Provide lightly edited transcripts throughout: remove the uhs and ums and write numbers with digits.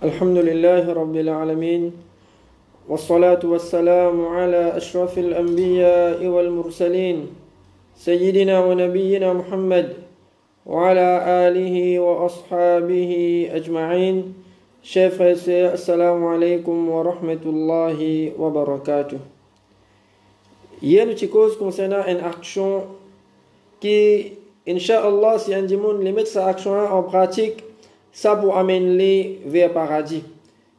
الحمد لله رب العالمين والصلاة والسلام على أشرف الأنبياء والمرسلين سيدنا ونبينا محمد وعلى آله وأصحابه أجمعين. Chers frères et sœurs, assalamu alaikum wa rahmatullahi wa barakatuh. Hier, nous cause concernant une action qui, Inch'Allah, si un monde met sa action en pratique, ça pour amener vers le paradis.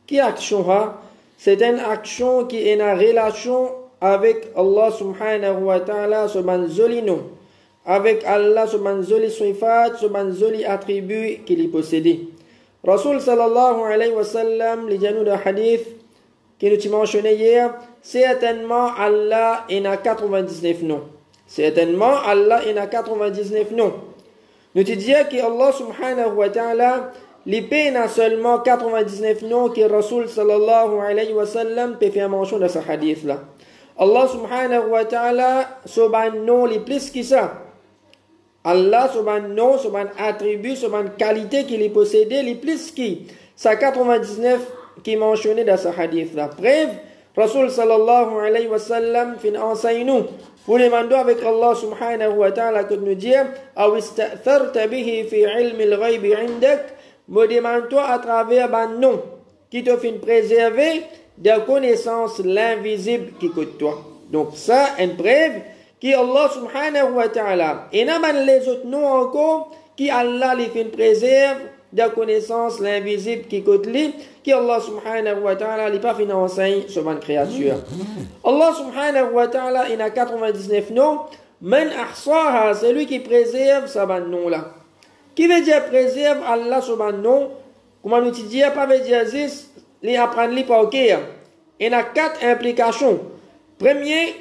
Qui action a? C'est une action qui est en relation avec Allah subhanahu wa ta'ala, ce ban joli nom. Avec Allah, ce ban joli sifat, ce ban joli attribut qu'il possède. Rasul sallallahu alayhi wa sallam, les janous de hadith qui nous mentionné hier, certainement Allah en a 99 noms. Certainement Allah en a 99 noms. Nous te disons que Allah subhanahu wa ta'ala, il n'a seulement 99 noms que Rasul sallallahu alayhi wa sallam peut faire mention de ce hadith là. Allah subhanahu wa ta'ala, ce nom est plus que ça. Allah, son nom, son attribut, son qualité qu'il possède, il plus qui. Ça 99 qui est mentionné dans ce hadith là. Bref, Rasul sallallahu alayhi wa sallam fin enseigne nous. Pour demander avec Allah subhanahu wa ta'ala que nous dire, aw ista'tharta bihi fi ilmi al-ghaybi 'indak, me demande-toi à travers un nom qui te fait préserver de connaissances l'invisible qui coûte toi. Donc ça, une preuve qui Allah subhanahu wa ta'ala. Et non les autres noms encore qui Allah les fait préserve de connaissances l'invisible qui coûte lui, qui Allah subhanahu wa ta'ala n'est pas financé sur une créature. Allah subhanahu wa ta'ala il a 99 noms. Man ahsaha, c'est lui qui préserve ce nom là. Qui veut dire préserve Allah sur un nom? Comment nous dire pas veut dire juste les apprendre les par cœur. Il y a 4 implications. Premier,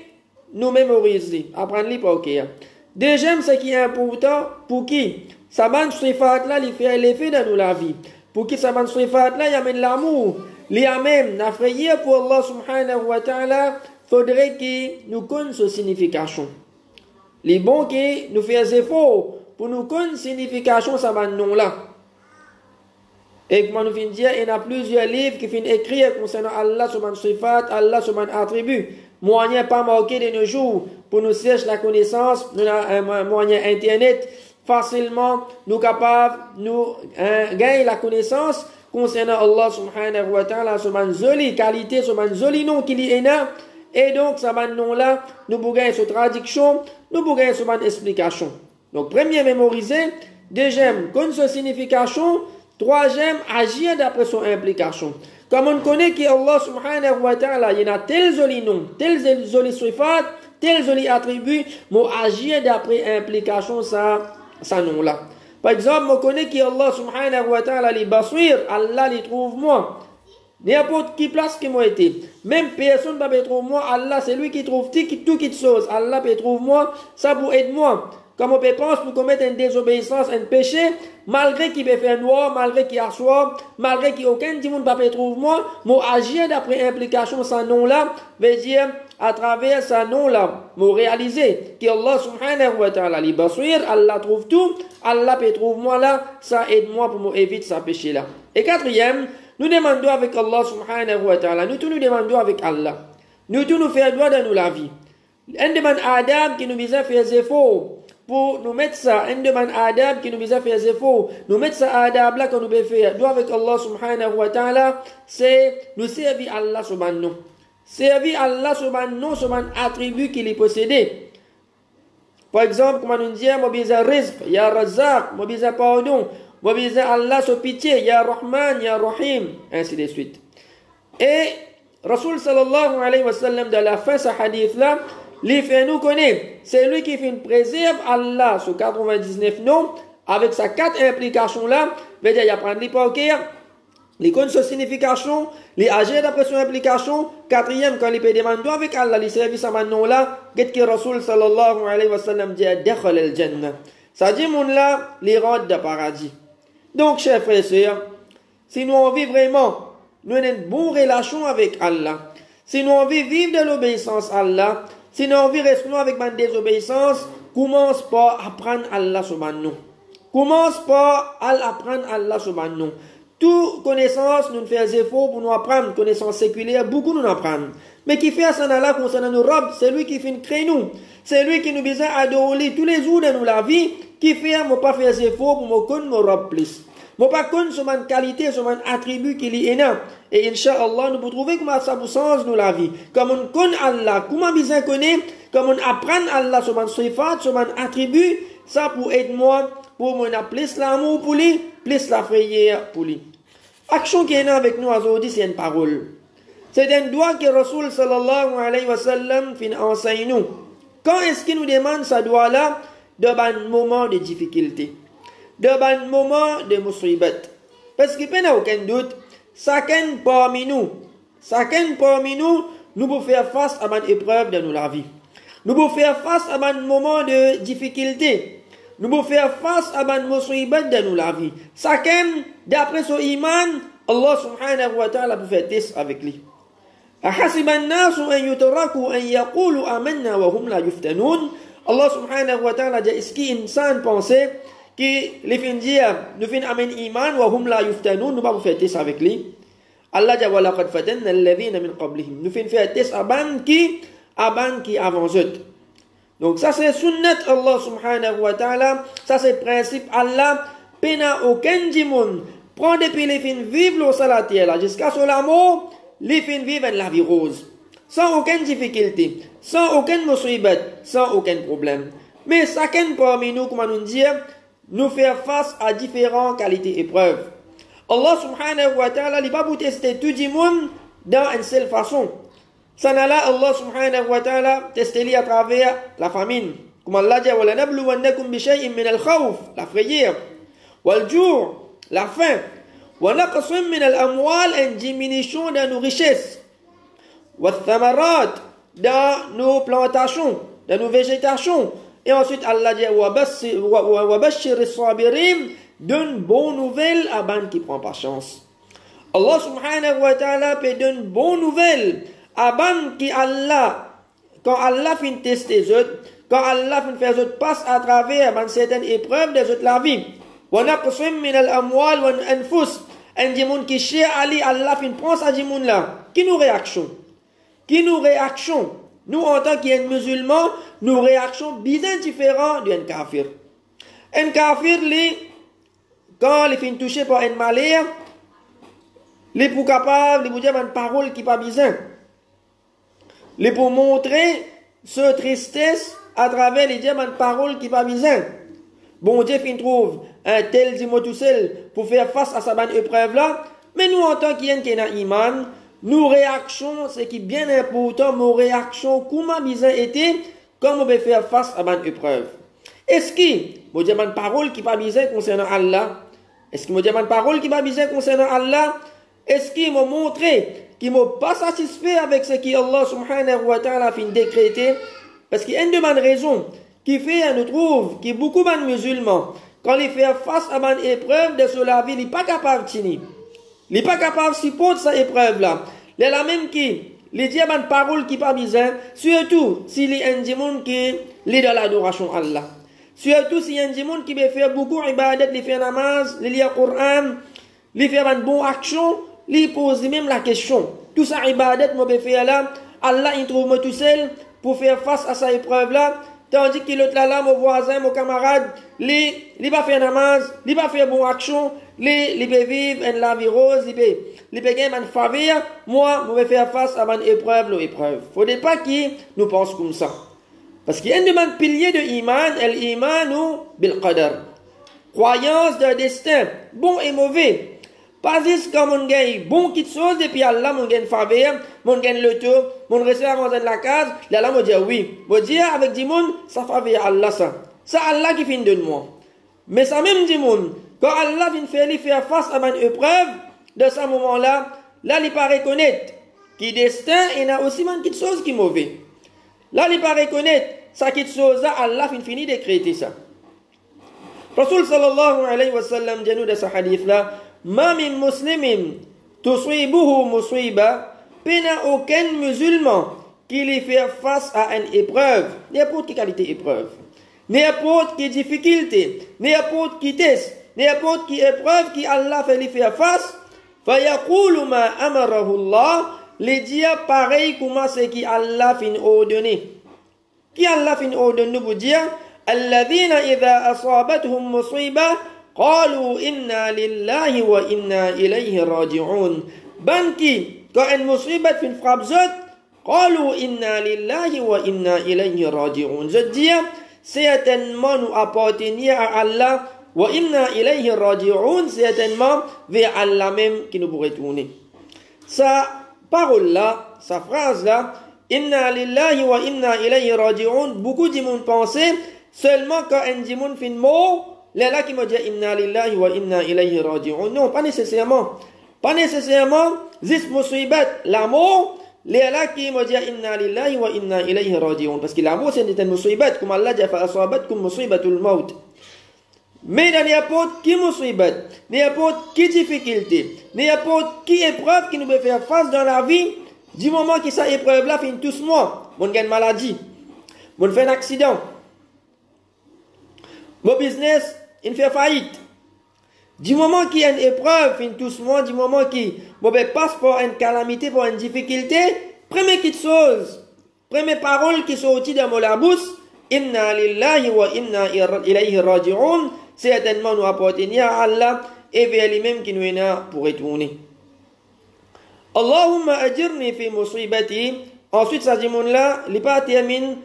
nous mémoriser, apprendre les par cœur. Deuxième, ce qui est important pour qui? Ça ban sifat là, il fait l'effet dans nous la vie. Pour qui ça ban sifat là, il amène l'amour, il amène la frayeur pour Allah subhanahu wa ta'ala, faudrait que nous connaissions sa signification. Les bons qui nous faisons des efforts pour nous connaître la signification de ce nom-là. Et comme nous venons de dire, il y a plusieurs livres qui viennent écrire concernant Allah, son sifat, Allah, son attribut. Moyen pas marqué de nos jours pour nous chercher la connaissance, nous avons un moyen internet, facilement nous capables nous gagner la connaissance concernant Allah subhanahu wa ta'ala, son jolie qualité, son joli nom qu'il y a. Et donc, ce nom-là, nous pouvons gagner sa traduction, nous pouvons gagner sa explication. Donc, premier, mémoriser. Deuxième, connaître sa signification. Troisième, agir d'après son implication. Comme on connaît qu'Allah subhanahu wa ta'ala, il y a tel joli nom, tel joli sifat, tel joli attribut, mais agir d'après implication, ça nom-là. Par exemple, on connaît qu'Allah subhanahu wa ta'ala, il basir, Allah, il trouve moi. N'importe qui place qui m'a été. Même personne ne peut trouver moi. Allah, c'est lui qui trouve tout qui chose. Allah peut trouver moi. Ça pour aider moi. Comme on peut penser pour commettre une désobéissance, un péché, malgré qu'il peut faire noir, malgré qu'il assoit, malgré qu'il aucun monde ne peut trouver moi, moi agir d'après implication sans nom-là, veut dire à travers ce nom-là, moi réaliser qu'Allah subhanahu wa ta'ala, li basir, Allah trouve tout, Allah peut trouver moi là, ça aide moi pour m'éviter ce péché-là. Et quatrième, nous demandons avec Allah subhanahu wa ta'ala, nous tous nous demandons avec Allah. Nous tous nous faisons droit dans nous la vie. Un demande Adam qui nous vise à faire des efforts pour nous mettre ça. Un demande Adam qui nous vise à faire des efforts. Nous mettre ça à Adam là que nous devons faire. Droit avec Allah subhanahu wa ta'ala, c'est nous servir Allah subhanahu. Servir Allah subhanahu, sur un attribut qu'il est possédé. Par exemple, comme on dit, moi besoin rizq, ya razaq, moi besoin pardon. Moi, Allah se pitié, Ya Rahman, Ya Rahim, ainsi de suite. Et Rasul sallallahu alayhi wa sallam, de la fin de ce hadith-là, les fait nous connaître. C'est lui qui fait préserve Allah sur 99 noms, avec sa 4 implications-là. Veut dire, il apprend les parquets, les connaît sa signification, les agir d'après son implication. Quatrième, quand il peut demander avec Allah, les services à nom-là, qu'est-ce que Rasul sallallahu alayhi wa sallam dit, Dakhal al-Jannah. Ça dit, mon là, les rentre de paradis. Donc, chers frères et sœurs, si nous avons vraiment nous avons une bonne relation avec Allah, si nous avons vivre de l'obéissance à Allah, si nous avons rester avec une désobéissance, commence par apprendre Allah subhanahu. Commence par apprendre Allah subhanahu. toute connaissance, nous faisons efforts pour nous apprendre, connaissance séculaire, beaucoup nous apprendre. Mais qui fait ça là concernant nos robes, c'est lui qui fait créer nous. C'est lui qui nous besoin adorer tous les jours de nous la vie, qui fait, moi pas faire efforts pour me connaître nos robes plus. Moi pas connaître sur ma qualité, sur mon attribut qui est énorme. Et Inch'Allah, nous pouvons trouver comment ça vous sens nous la vie. Comme on connaît Allah, comment besoin connaître, comme on apprend Allah sur mon sifat, sur mon attribut, ça pour aider moi, pour moi plus l'amour pour lui, plus la frayeur pour lui. Action qui est avec nous aujourd'hui, c'est une parole. C'est un doigt que Rasul sallallahu alayhi wa sallam enseigne nous. Quand est-ce qu'il nous demande ce doigt-là? De un moment de difficulté. De un moment de musibat. Parce qu'il n'y a aucun doute, chacun parmi nous, nous pouvons faire face à une épreuve de la vie. Nous pouvons faire face à un moment de difficulté. Nous pouvons faire face à une musibat de la vie. Chacun, d'après son iman, Allah subhanahu wa ta'ala peut faire test avec lui. أحسب الناس أن يتركوا أن يقولوا آمنا وهم لا يفتنون. Allah subhanahu wa ta'ala dit est-ce qu'insan pensait que les fins dire nous fin amen iman wa hum la yuftanun, nous pas faire test avec lui. Allah dit wa laqad fatanna alladhina min qablihim, nous fin faire test aban qui avant eux. Donc ça c'est sunnat Allah subhanahu wa ta'ala, ça c'est principe Allah, pena aucun djimoun prend depuis les fins vivre au salatier là jusqu'à ce la mort. Les fins vivent la vie rose, sans aucune difficulté, sans aucun musibat, sans aucun problème. Mais chacun parmi nous, comment nous dire, nous faire face à différentes qualités épreuves. Allah subhanahu wa ta'ala, il va pas tester tout le monde dans une seule façon. Ça n'a là, Allah subhanahu wa ta'ala, tester à travers la famine. Comme Allah dit, wa lanabluwannakum bi shay'in min al-khawf, la frayeur, wal ju', la faim. ونقص من الأموال, une diminution de nos richesses. والثمرات, dans nos plantations, dans nos végétations. Et ensuite Allah dit وبشر الصابرين, donne bonne nouvelle à ban qui prend patience. Allah subhanahu wa ta'ala peut donner bonne nouvelle à ban qui Allah, quand Allah finit tester les autres, quand Allah finit faire les autres passe à travers certaines épreuves des autres la vie. ونقص من الأموال والأنفس, un djimoun qui cher Ali, Allah fin prend sa djimoun là. Qui nous réaction? Nous en tant qu'un musulman, nous réaction bien différent d'un kafir. Un kafir, quand il fin touché par un malheur, il est pour capable, il pour dire une parole qui pas besoin. Il est pour montrer ce tristesse à travers les dire une parole qui pas besoin. Bon Dieu fin trouve un tel dis-moi tout seul pour faire face à sa bonne épreuve là. Mais nous en tant qu'yen qui a iman, nos réactions, c'est qui est bien important, nos réactions, comment bien été, comment on peut faire face à bonne épreuve. Est-ce que, moi dis une parole qui pas bien concernant Allah? Est-ce que moi dis une parole qui pas bien concernant Allah? Est-ce qu'il m'a montré qu'il m'a pas satisfait avec ce que Allah subhanahu wa ta'ala fin décrété? Parce qu'il y a une demande raison qui fait, nous trouve, que beaucoup de musulmans, quand ils font face à une épreuve de cela, il n'est pas capable de tenir. Il n'est pas capable de supporter cette épreuve-là. Il est la même qui, il dit une parole qui n'est pas bizarre, surtout s'il y a un monde qui est dans l'adoration à Allah. Surtout s'il y a un monde qui veut faire beaucoup d'ibadat, il fait namaz, il lit le Coran, il fait une bonne action, il pose même la question. Tout ça, ibadat, moi, je faire là, Allah, il trouve moi tout seul pour faire face à cette épreuve-là. Tandis que l'autre là, mon voisin, mon camarade, il va faire namaz, il va faire bonne action, il peut vivre une la vie rose, il peut gagner une faveur. Moi, je vais faire face à une épreuve. Il ne faudrait pas qu'il nous pense comme ça. Parce qu'il y a un pilier de iman, l'iman ou bil qadar. Croyance d'un destin, bon et mauvais. Pas juste comme on gagne bon quelque chose, depuis Allah, on gagne faveur, on gagne le tout, on reste à la case, là, on dit oui. On dit avec du monde, ça faveur Allah, ça. C'est Allah qui finit de moi. Mais ça même du monde, quand Allah vient faire face à une épreuve, de ce moment-là, là, il pas reconnaître qu'il destin, il y a aussi quelque chose qui est mauvais. Là, il pas reconnaître ça quelque chose, Allah finit de créer ça. Rasul sallallahu alayhi wa sallam dit nous de ce hadith-là, ma min muslimin tusibuhu musiba, pena aucun musulman qui lui fait face à une épreuve, n'importe quelle qualité épreuve, n'importe quelle difficulté, n'importe quel test, n'importe qui épreuve qui Allah fait lui faire face, fayaqulu ma amarahu Allah, les dire pareil comment c'est qui Allah fin ordonné. Qui Allah fin ordonné pour dire, alladhina idha asabatuhum musiba, qalu inna lillahi wa inna ilayhi raji'un. Ban qui, quand une musibat fin frappe zot, qalu inna lillahi wa inna ilayhi raji'un. Je dis, certainement nous appartenir à Allah, wa inna ilayhi raji'un, certainement vers Allah même qui nous pourrait tourner. Sa parole-là, sa phrase-là, inna lillahi wa inna ilayhi raji'un, beaucoup de monde pensaient seulement quand un dit monde fin mot, là qui me dit inna lillahi wa inna ilayhi raji'un. Non, pas nécessairement. Pas nécessairement, zis musibat, l'amour, là qui me dit inna lillahi wa inna ilayhi raji'un. Parce que l'amour c'est une musibat, comme Allah dit fa asabatkum musibatul maut. Mais dans n'importe qui musibat, n'importe qui difficulté, n'importe qui épreuve qui nous peut faire face dans la vie, du moment que cette épreuve-là finit tous moi, mon gagne maladie, mon fait un accident, mon business, il fait faillite. Du moment qu'il y a une épreuve, finit tous moi, du moment qu'il passe par une calamité, par une difficulté, première chose, première parole qui sortit de mon bouche, inna lillahi wa inna ilayhi raji'un, certainement nous appartenir à Allah et vers lui-même qui nous est là pour retourner. Allahumma ajirni fi musibati. Ensuite, ça dit là, il pas termine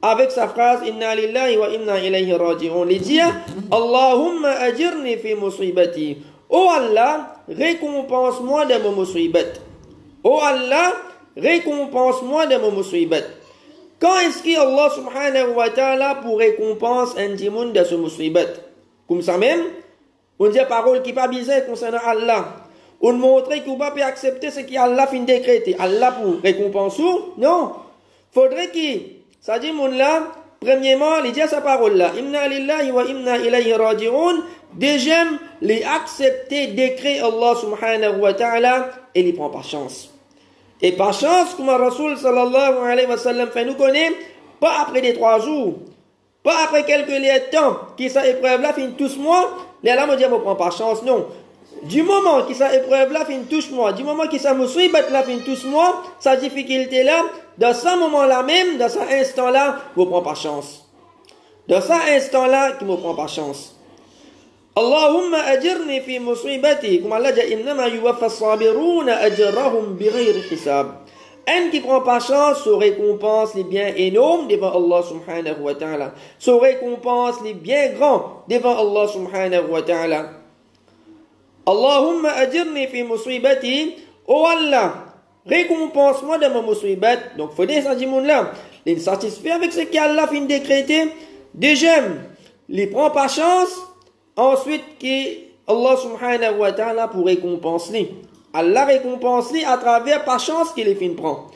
avec sa phrase inna lillahi wa inna ilayhi raji'un. Il dit Allahumma ajirni fi musibati. Oh Allah, récompense-moi de mon musibat. Oh Allah, récompense-moi de mon musibat. Quand est-ce que Allah subhanahu wa ta'ala pour récompense un dimoun de ce musibat? Comme ça même, on dit parole qui pas bizarre concernant Allah. On montre qu'on ne peut pas accepter ce qu'Allah fin décréter. Allah pour récompenser? Non. Faudrait que, ça dit mon là, premièrement, il dit sa parole là. Inna lillahi wa inna ilayhi raji'un. Deuxième, les accepter décret Allah subhanahu wa ta'ala et il prend par chance. Et par chance, comme Rasul sallallahu alayhi wa sallam fait nous connaître, pas après des 3 jours, pas après quelques temps, qui ça épreuve là finit tous moi, les là me dit, je prends par chance, non. Du moment que cette épreuve-là finit touche moi, du moment que ça me suit, là finit touche moi, sa difficulté-là, dans ce moment-là même, dans cet instant-là, je ne prends pas chance. Dans cet instant-là, je ne prends pas chance. Allahumma ajirni fi musibati. Comme Allah dit, innama yuwaffa sabiruna ajrahum bighayri hisab. Un qui prend pas chance, se récompense les biens énormes devant Allah subhanahu wa ta'ala. Se récompense les biens grands devant Allah subhanahu wa ta'ala. Allahumma ajirni fi musibati. Oh Allah, récompense-moi de ma musibat. Donc, il faut dire ça, là. Il est satisfait avec ce qu'Allah fin décréter. Deuxième, il prend pas chance. Ensuite, Allah subhanahu wa ta'ala pour récompenser. Allah récompense à travers par chance qu'il est fin prend.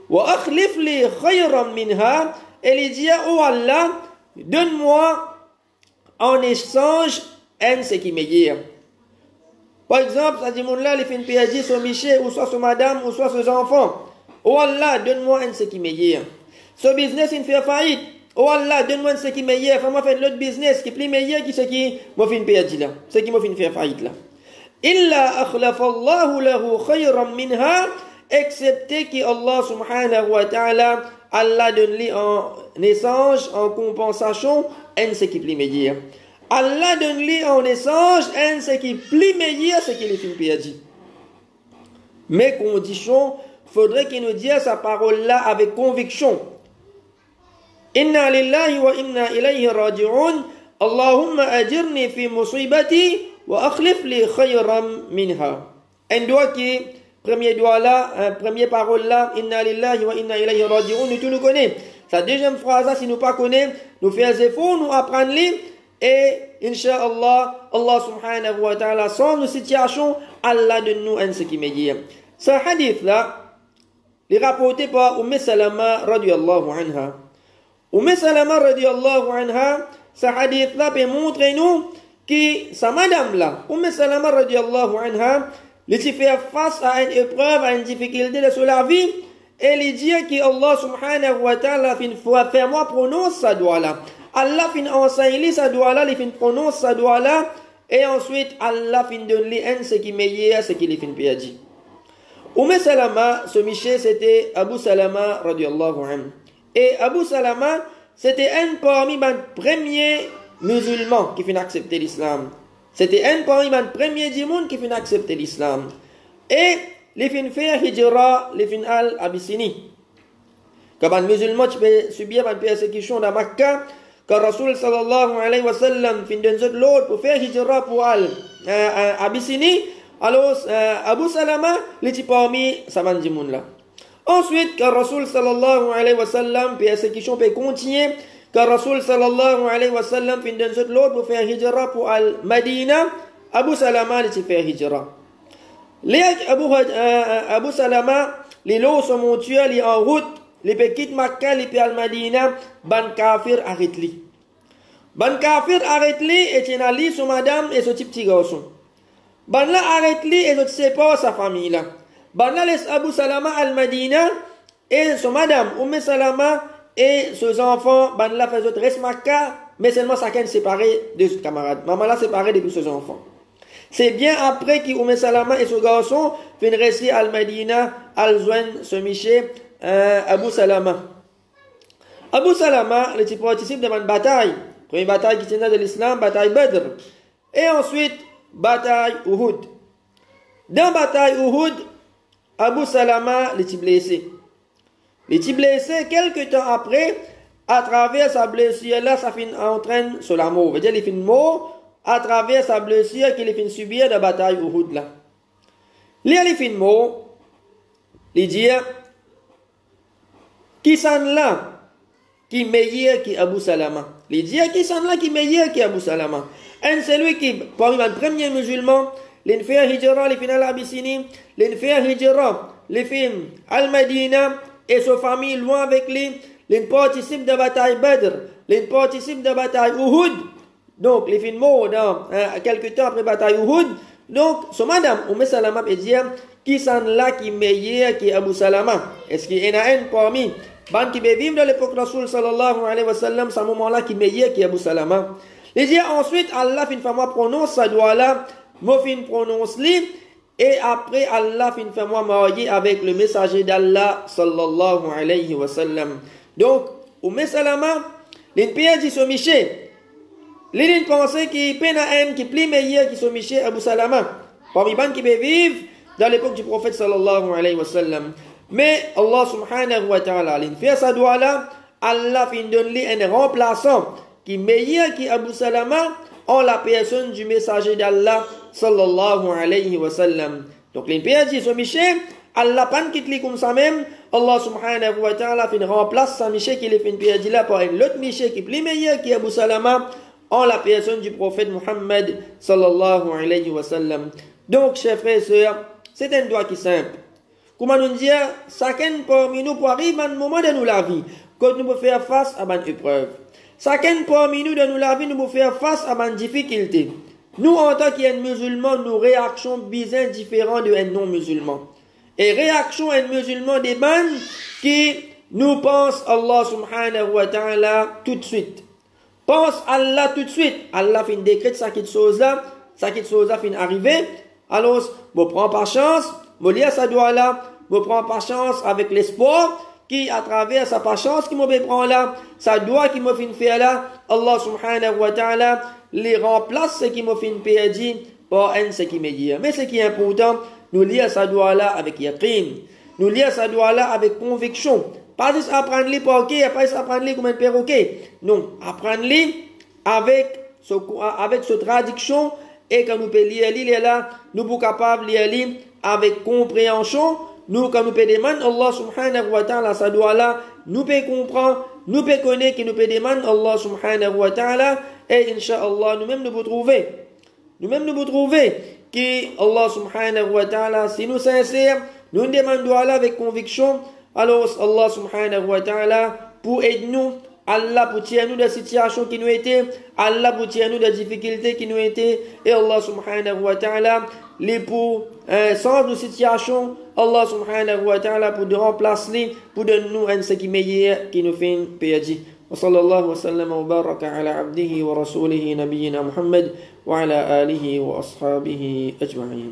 Wa akhlif li khayran minha. Et il dit, oh Allah, donne-moi en échange ce qui est meilleur. Par exemple, ça dit mon là, il fait une PhD sur Michel, ou soit sur madame, ou soit sur ses enfants. Oh Allah, donne-moi ce qui est meilleur. Ce business, il fait faillite. Oh Allah, donne-moi ce qui est meilleur. Fais-moi faire l'autre business qui est plus meilleur que ce qui m'a fait une PhD là. Ce qui m'a fait une faillite là. Illa akhlafallahu lahu khayran minha, excepté que Allah subhanahu wa ta'ala, Allah donne-lui en échange, en compensation, ce qui est plus meilleur. Allah donne-lui en échange ce qui est plus meilleur, ce qu'il est fait perdu. Mais condition, faudrait qu'il nous dise sa parole-là avec conviction. Inna lillahi wa inna ilayhi raji'un. Allahumma ajirni fi musibati wa akhlif li khayran minha. Un doigt qui, premier doigt là, première parole là, inna lillahi wa inna ilayhi raji'un, nous tous nous connaissons. Sa deuxième phrase là, si nous pas connaissons, nous faisons effort, nous apprenons et Inch'Allah, Allah subhanahu wa ta'ala, sans nos situations, Allah donne-nous ce qui est meilleur. Ce hadith-là, il est rapporté par Salama radiyallahu anha. Salama radiyallahu anha, ce hadith-là peut montrer nous que sa madame-là, Salama radiyallahu anha, il fait face à une épreuve, à une difficulté de la vie, et il dit que Allah subhanahu wa ta'ala fait moi prononce sa doigt-là. Allah fin enseigne sa doigt là, il fin prononce sa doigt là, et ensuite Allah fin donne lui un ce qui meilleur ce qui lui fin perdu. Salama, ce Miché, c'était Abu Salama radiallahu anhu. Et Abu Salama, c'était un parmi les premiers musulmans qui fin accepter l'islam. C'était un parmi les premiers du monde qui fin accepter l'islam. Et les fin faire hijra, les fin al Abyssinie. Quand les musulmans subir une persécution dans Makkah, quand Rasul sallallahu alayhi wa sallam fin donne l'autre pour faire hijra pour al Abyssinie, alors Abu Salama, il était parmi ces gens là. Ensuite, quand Rasul sallallahu alayhi wa sallam, persécution peut continuer, quand Rasul sallallahu alayhi wa sallam fin donne l'autre pour faire hijra pour al Madina, Abu Salama il était fait hijra. Abu Salama, les lots sont montés, les en route, les petites Makkah, les al Madina, ban kafir arrête-li. Ban kafir arrête-li et tient ali son madame et son petit garçon. Ban là arrête-li et je sais pas sa famille là. Ban là laisse Abu Salama al Madina et son madame Salama et ses enfants. Ban là fait autres reste Makkah, mais seulement chacun séparé de ses camarades. Maman là séparé de tous ses enfants. C'est bien après que Salama et son garçon viennent rester al Madina, al Zouan, ce Miché, Abu Salama. Abu Salama, il participe dans une bataille. Première bataille qui tenait de l'islam, bataille Badr. Et ensuite, bataille Uhud. Dans bataille Uhud, Abu Salama était blessé. Il était blessé quelques temps après, à travers sa blessure là, ça finit entraîne sur la mort. C'est-à-dire, il finit mort à travers sa blessure qu'il finit subir dans bataille Uhud là. Il finit mort, il dit, qui s'en là, qui meilleur que Abu Salama. Il dit, qui s'en là, qui meilleur que Abu Salama. Un celui qui, parmi les premiers musulmans, les fait hijra, les finales Abyssinie, les fait hijra, les films al-Madina et sa famille loin avec lui, les participent de la bataille Badr, les participent de la bataille Uhud. Donc, les films morts dans quelques temps après la bataille Uhud. Donc, son madame, Salama peut dire, qui s'en là qui meilleur que Abu Salama. Est-ce qu'il y en a un parmi ban qui peut vivre dans l'époque de Rasul sallallahu alayhi wa sallam, ce moment-là qui meilleur que Abu Salama. Il dit ensuite, Allah fin fait moi prononce sa doigt là, moi fin prononce lui, et après Allah fin fait moi marier avec le messager d'Allah sallallahu alayhi wa sallam. Donc, Salama, les pays dit son Miché, les pensent qu'il peine à un qui plus meilleur que son Miché Abu Salama, parmi ban qui peut vivre dans l'époque du prophète sallallahu alayhi wa sallam. Mais Allah subhanahu wa ta'ala, il fait sa doigt là, Allah fin donne lui un remplaçant qui est meilleur qu'Abu Salama en la personne du messager d'Allah sallallahu alayhi wa sallam. Donc les pères disent au Miché, Allah pas quitte lui comme ça même, Allah subhanahu wa ta'ala fin remplace sa Miché qui est fin perdu là par un autre Miché qui est plus meilleur qu'Abu Salama en la personne du prophète Muhammad sallallahu alayhi wa sallam. Donc chers frères et sœurs, c'est un doigt qui est simple. Comment nous dire, chacun parmi nous pour arriver à un moment de nous la vie, quand nous pouvons faire face à une épreuve. Chacun parmi nous de nous la vie, nous pouvons faire face à une difficulté. Nous, en tant qu'un musulman, nous réactions bien différentes d'un non-musulman. Et réaction à un musulman des bandes qui nous pense Allah subhanahu wa ta'ala tout de suite. Pense Allah tout de suite. Allah fin décrète ça qui chose là fin arriver. Alors, vous prenez par chance. Je lis sa doigt là, je prends patience avec l'espoir qui, à travers sa patience qui me prend là, sa doigt qui me fait faire là, Allah subhanahu wa ta'ala les remplace ce qui me fait perdu par un ce qui me dit. Mais ce qui est important, nous lire sa doigt là avec yaqin, nous lire sa doigt là avec conviction. Pas juste apprendre-les par qui, pas juste apprendre-les comme un perroquet. Non, apprendre-les avec ce traduction et quand nous pouvons lire là, nous sommes capables de lire avec compréhension, nous, quand nous pouvons demander Allah subhanahu wa ta'ala, sa doigt là, nous pouvons comprendre, nous pouvons connaître, nous pouvons demander Allah subhanahu wa ta'ala, et incha'Allah, nous-mêmes nous pouvons trouver. Nous-mêmes nous pouvons trouver que Allah subhanahu wa ta'ala, si nous sincères, nous demandons là avec conviction, alors Allah subhanahu wa ta'ala, pour aider nous, Allah pour tirer nous des situations qui nous étaient, Allah pour tirer nous des difficultés qui nous étaient, et Allah subhanahu wa ta'ala, les pour sans nos situations, Allah subhanahu wa ta'ala pour de remplacer, pour de nous un ce qui meilleur qui nous fait perdu. وصلى الله وسلم وبارك على عبده ورسوله نبينا محمد وعلى آله وأصحابه أجمعين.